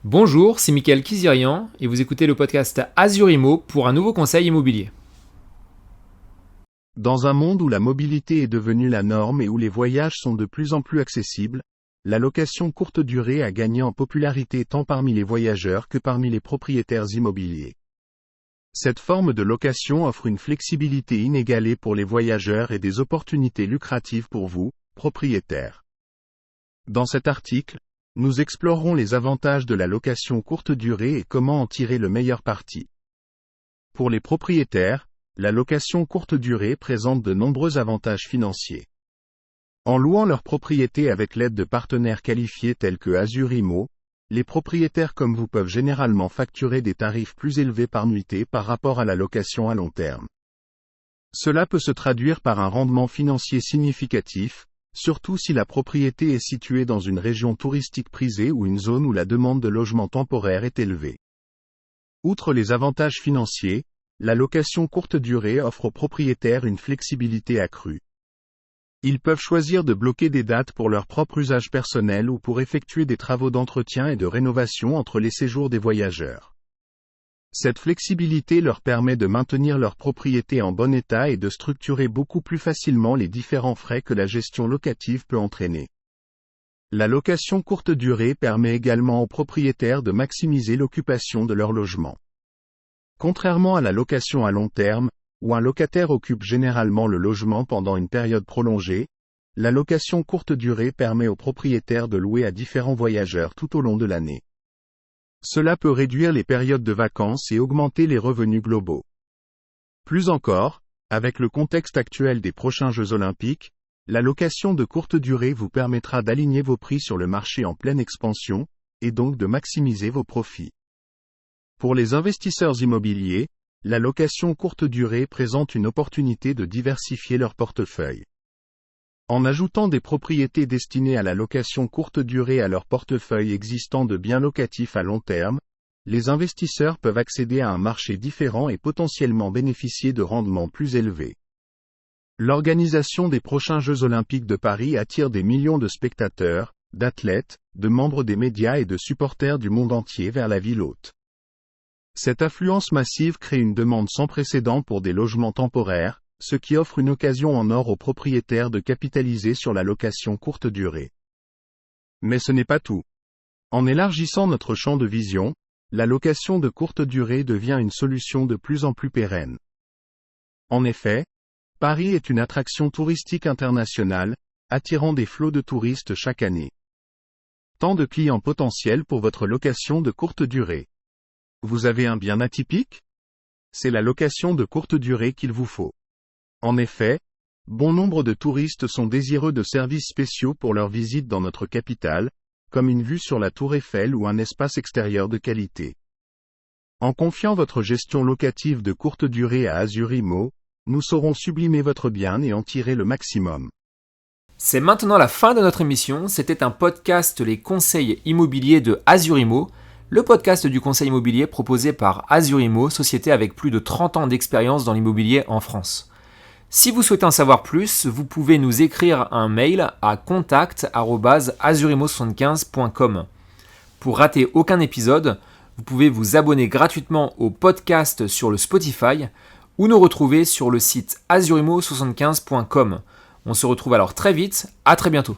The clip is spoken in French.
Bonjour, c'est Mickaël Kizirian et vous écoutez le podcast Azurimo pour un nouveau conseil immobilier. Dans un monde où la mobilité est devenue la norme et où les voyages sont de plus en plus accessibles, la location courte durée a gagné en popularité tant parmi les voyageurs que parmi les propriétaires immobiliers. Cette forme de location offre une flexibilité inégalée pour les voyageurs et des opportunités lucratives pour vous, propriétaires. Dans cet article, nous explorerons les avantages de la location courte durée et comment en tirer le meilleur parti. Pour les propriétaires, la location courte durée présente de nombreux avantages financiers. En louant leur propriété avec l'aide de partenaires qualifiés tels que Azurimo, les propriétaires comme vous peuvent généralement facturer des tarifs plus élevés par nuitée par rapport à la location à long terme. Cela peut se traduire par un rendement financier significatif, surtout si la propriété est située dans une région touristique prisée ou une zone où la demande de logement temporaire est élevée. Outre les avantages financiers, la location courte durée offre aux propriétaires une flexibilité accrue. Ils peuvent choisir de bloquer des dates pour leur propre usage personnel ou pour effectuer des travaux d'entretien et de rénovation entre les séjours des voyageurs. Cette flexibilité leur permet de maintenir leur propriété en bon état et de structurer beaucoup plus facilement les différents frais que la gestion locative peut entraîner. La location courte durée permet également aux propriétaires de maximiser l'occupation de leur logement. Contrairement à la location à long terme, où un locataire occupe généralement le logement pendant une période prolongée, la location courte durée permet aux propriétaires de louer à différents voyageurs tout au long de l'année. Cela peut réduire les périodes de vacances et augmenter les revenus globaux. Plus encore, avec le contexte actuel des prochains Jeux olympiques, la location de courte durée vous permettra d'aligner vos prix sur le marché en pleine expansion, et donc de maximiser vos profits. Pour les investisseurs immobiliers, la location courte durée présente une opportunité de diversifier leur portefeuille. En ajoutant des propriétés destinées à la location courte durée à leur portefeuille existant de biens locatifs à long terme, les investisseurs peuvent accéder à un marché différent et potentiellement bénéficier de rendements plus élevés. L'organisation des prochains Jeux olympiques de Paris attire des millions de spectateurs, d'athlètes, de membres des médias et de supporters du monde entier vers la ville hôte. Cette affluence massive crée une demande sans précédent pour des logements temporaires, ce qui offre une occasion en or aux propriétaires de capitaliser sur la location courte durée. Mais ce n'est pas tout. En élargissant notre champ de vision, la location de courte durée devient une solution de plus en plus pérenne. En effet, Paris est une attraction touristique internationale, attirant des flots de touristes chaque année. Tant de clients potentiels pour votre location de courte durée. Vous avez un bien atypique ? C'est la location de courte durée qu'il vous faut. En effet, bon nombre de touristes sont désireux de services spéciaux pour leur visite dans notre capitale, comme une vue sur la Tour Eiffel ou un espace extérieur de qualité. En confiant votre gestion locative de courte durée à Azurimo, nous saurons sublimer votre bien et en tirer le maximum. C'est maintenant la fin de notre émission. C'était un podcast Les conseils immobiliers de Azurimo, le podcast du conseil immobilier proposé par Azurimo, société avec plus de 30 ans d'expérience dans l'immobilier en France. Si vous souhaitez en savoir plus, vous pouvez nous écrire un mail à contact@azurimo75.com. Pour rater aucun épisode, vous pouvez vous abonner gratuitement au podcast sur le Spotify ou nous retrouver sur le site azurimo75.com. On se retrouve alors très vite, à très bientôt.